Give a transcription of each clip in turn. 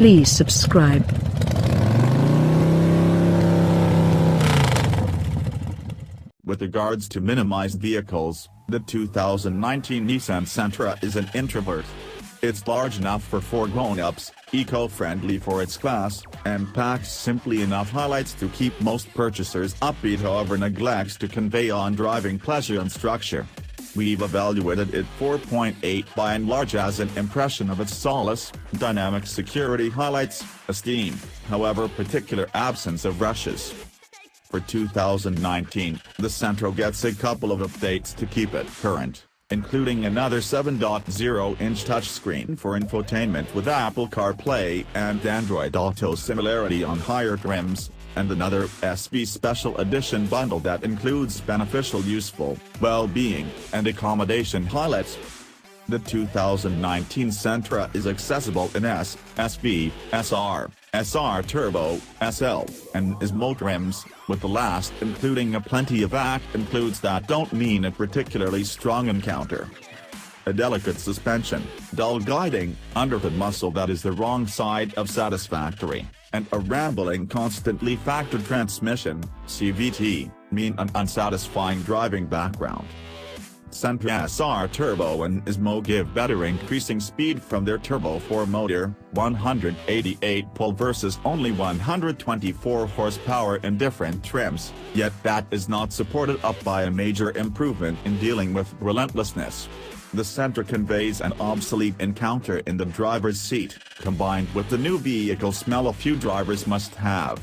Please subscribe. With regards to minimized vehicles, the 2019 Nissan Sentra is an introvert. It's large enough for 4 grown-ups, eco-friendly for its class, and packs simply enough highlights to keep most purchasers upbeat, however neglects to convey on driving pleasure and structure. We've evaluated it 4.8 by and large as an impression of its solace, dynamic security highlights, esteem, however particular absence of rushes. For 2019, the Sentra gets a couple of updates to keep it current, including another 7.0-inch touchscreen for infotainment with Apple CarPlay and Android Auto similarity on higher trims, and another SV Special Edition bundle that includes beneficial useful, well-being, and accommodation highlights. The 2019 Sentra is accessible in S, SV, SR, SR Turbo, SL, and Nismo trims, with the last including a plenty of includes that don't mean a particularly strong encounter. A delicate suspension, dull guiding, underhood muscle that is the wrong side of satisfactory, and a rambling constantly factored transmission, CVT, mean an unsatisfying driving background. Sentra SR Turbo and Nismo give better increasing speed from their Turbo 4 motor, 188 pole versus only 124 horsepower in different trims, yet that is not supported up by a major improvement in dealing with relentlessness. The Sentra conveys an obsolete encounter in the driver's seat, combined with the new vehicle smell a few drivers must have.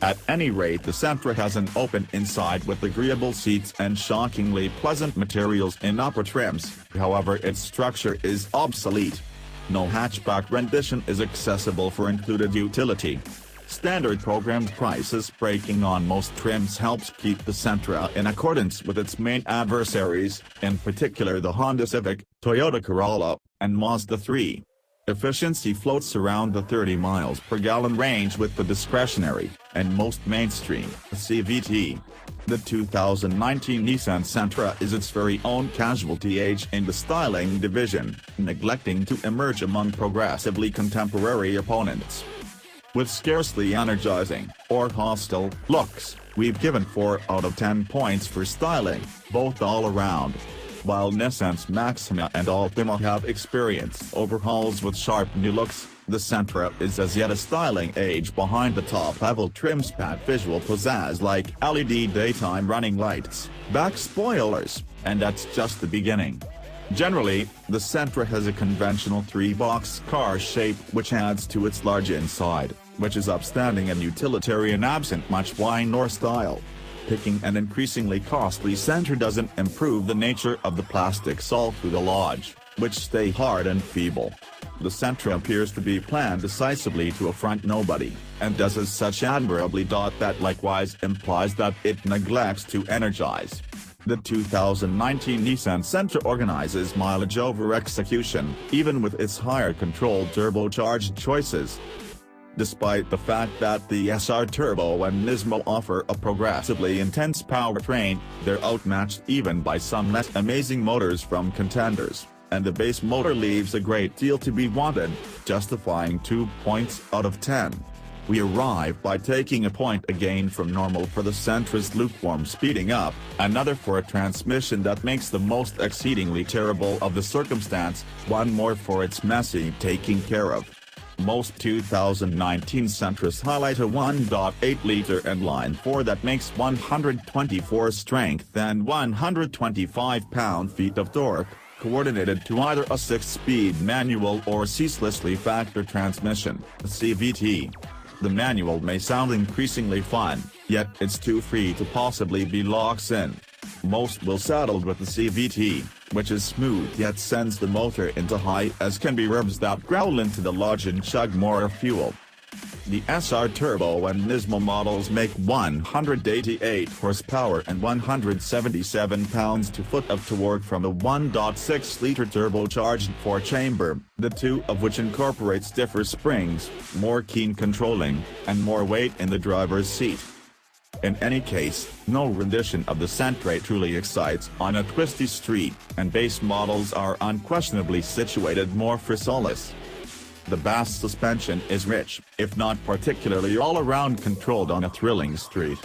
At any rate, the Sentra has an open inside with agreeable seats and shockingly pleasant materials in upper trims, however its structure is obsolete. No hatchback rendition is accessible for included utility. Standard programmed prices breaking on most trims helps keep the Sentra in accordance with its main adversaries, in particular the Honda Civic, Toyota Corolla, and Mazda 3. Efficiency floats around the 30 miles per gallon range with the discretionary, and most mainstream, CVT. The 2019 Nissan Sentra is its very own casualty in the styling division, neglecting to emerge among progressively contemporary opponents. With scarcely energizing, or hostile, looks, we've given 4 out of 10 points for styling, both all around. While Nissan's Maxima and Altima have experienced overhauls with sharp new looks, the Sentra is as yet a styling age behind the top-level trims pack visual pizzazz like LED daytime running lights, back spoilers, and that's just the beginning. Generally, the Sentra has a conventional 3-box car shape which adds to its large inside, which is upstanding and utilitarian absent much wine or style. Picking an increasingly costly Sentra doesn't improve the nature of the plastics all through the lodge, which stay hard and feeble. The Sentra appears to be planned decisively to affront nobody, and does as such admirably. That likewise implies that it neglects to energize. The 2019 Nissan Sentra organizes mileage over execution, even with its higher controlled turbocharged choices. Despite the fact that the SR Turbo and Nismo offer a progressively intense powertrain, they're outmatched even by some less amazing motors from contenders, and the base motor leaves a great deal to be wanted, justifying 2 points out of 10. We arrive by taking a point again from normal for the Sentra's lukewarm speeding up, another for a transmission that makes the most exceedingly terrible of the circumstance, one more for its messy taking care of. Most 2019 Sentras highlight a 1.8-liter inline 4 that makes 124 strength and 125 pound-feet of torque, coordinated to either a 6-speed manual or ceaselessly factored transmission, CVT. The manual may sound increasingly fun, yet it's too free to possibly be locked in. Most will settle with the CVT, which is smooth yet sends the motor into high as can be revs that growl into the lodge and chug more fuel. The SR Turbo and Nismo models make 188 horsepower and 177 pounds-to-foot of torque from the 1.6-liter turbocharged 4-chamber, the two of which incorporates stiffer springs, more keen controlling, and more weight in the driver's seat. In any case, no rendition of the Sentra truly excites on a twisty street, and base models are unquestionably situated more for solace. The bass suspension is rich, if not particularly all-around controlled on a thrilling street.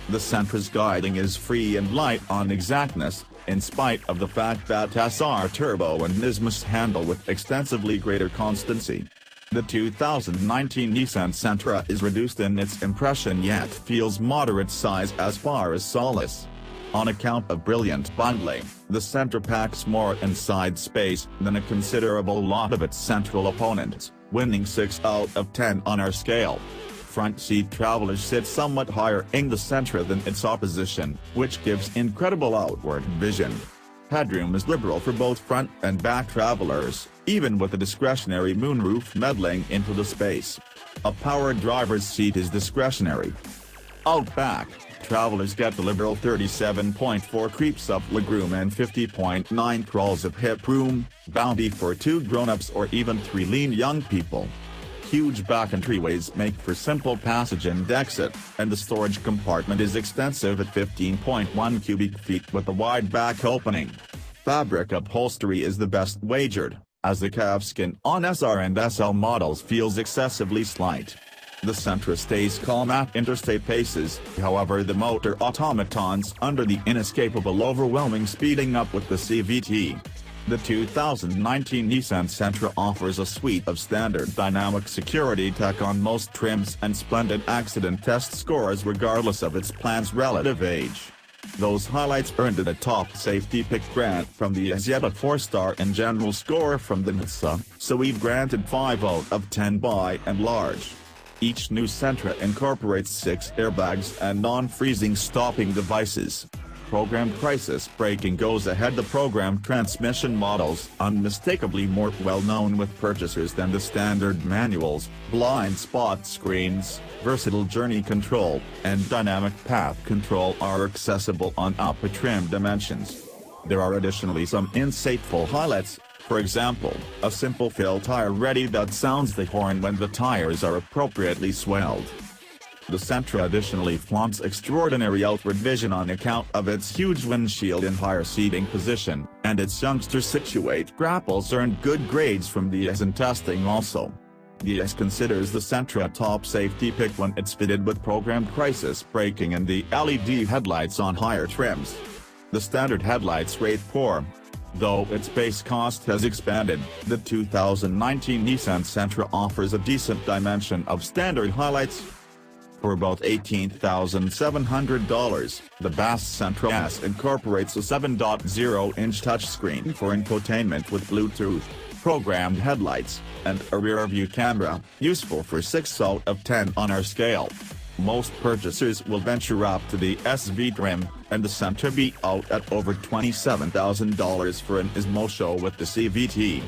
The Sentra's guiding is free and light on exactness, in spite of the fact that SR Turbo and Nismo handle with extensively greater constancy. The 2019 Nissan Sentra is reduced in its impression yet feels moderate size as far as solace. On account of brilliant bundling, the Sentra packs more inside space than a considerable lot of its central opponents, winning 6 out of 10 on our scale. Front seat travelers sit somewhat higher in the Sentra than its opposition, which gives incredible outward vision. Headroom is liberal for both front and back travelers, even with a discretionary moonroof meddling into the space. A power driver's seat is discretionary. Out back, travelers get the liberal 37.4 creeps of legroom and 50.9 crawls of hip room, bounty for 2 grown-ups or even 3 lean young people. Huge back entryways make for simple passage and exit, and the storage compartment is extensive at 15.1 cubic feet with a wide back opening. Fabric upholstery is the best wagered, as the calfskin on SR and SL models feels excessively slight. The Sentra stays calm at interstate paces, however the motor automatons under the inescapable overwhelming speeding up with the CVT. The 2019 Nissan Sentra offers a suite of standard dynamic security tech on most trims and splendid accident test scores regardless of its plan's relative age. Those highlights earned it a top safety pick grant from the Azeta 4-star and general score from the NHTSA, so we've granted 5 out of 10 by and large. Each new Sentra incorporates 6 airbags and non-freezing stopping devices. Programmed crisis braking goes ahead. The programmed transmission models, unmistakably more well-known with purchasers than the standard manuals, blind spot screens, versatile journey control, and dynamic path control are accessible on upper trim dimensions. There are additionally some insightful highlights, for example, a simple fill tire ready that sounds the horn when the tires are appropriately swelled. The Sentra additionally flaunts extraordinary outward vision on account of its huge windshield and higher seating position, and its youngster Situate grapples earned good grades from the ES in testing also. The ES considers the Sentra a top safety pick when it's fitted with programmed crisis braking and the LED headlights on higher trims. The standard headlights rate poor. Though its base cost has expanded, the 2019 Nissan Sentra offers a decent dimension of standard highlights. For about $18,700, the Bass Sentra S incorporates a 7.0-inch touchscreen for infotainment with Bluetooth, programmed headlights, and a rear-view camera, useful for 6 out of 10 on our scale. Most purchasers will venture up to the SV trim, and the Sentra be out at over $27,000 for an Nismo show with the CVT.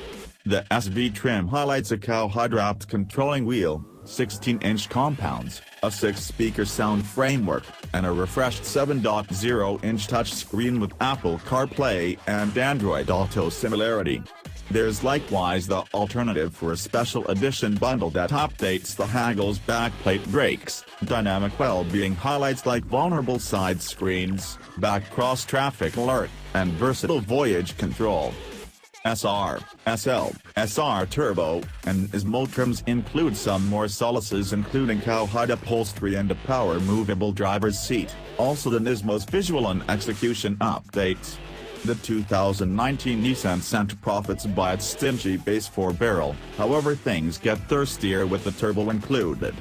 The SV trim highlights a cowhide-wrapped controlling wheel, 16-inch compounds, a 6-speaker sound framework, and a refreshed 7.0-inch touchscreen with Apple CarPlay and Android Auto similarity. There's likewise the alternative for a special edition bundle that updates the haggles backplate brakes, dynamic well-being highlights like vulnerable side screens, back cross-traffic alert, and versatile voyage control. SR, SL, SR Turbo, and Nismo trims include some more solaces including cowhide upholstery and a power movable driver's seat, also the Nismo's visual and execution updates. The 2019 Nissan Sentra profits by its stingy base 4-barrel, however things get thirstier with the turbo included.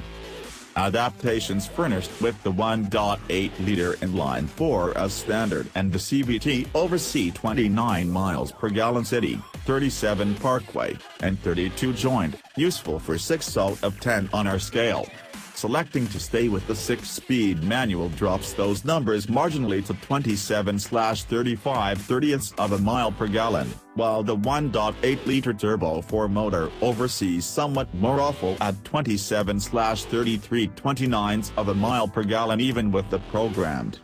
Adaptations furnished with the 1.8-liter inline-4 as standard and the CVT oversee 29 miles per gallon city, 37 parkway, and 32 joint, useful for 6 out of 10 on our scale. Selecting to stay with the 6-speed manual drops those numbers marginally to 27/35/30ths of a mile per gallon, while the 1.8-liter turbo 4 motor oversees somewhat more awful at 27/33/29ths of a mile per gallon even with the programmed.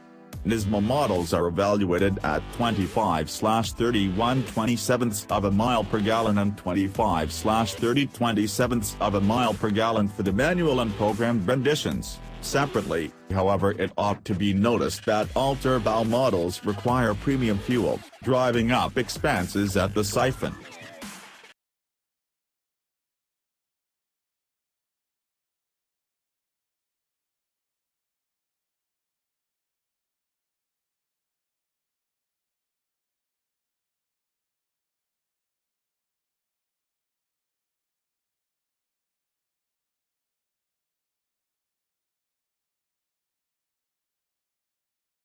Nismo models are evaluated at 25/31/27ths of a mile per gallon and 25/30/27ths of a mile per gallon for the manual and programmed renditions. Separately, however, it ought to be noticed that all turbo models require premium fuel, driving up expenses at the siphon.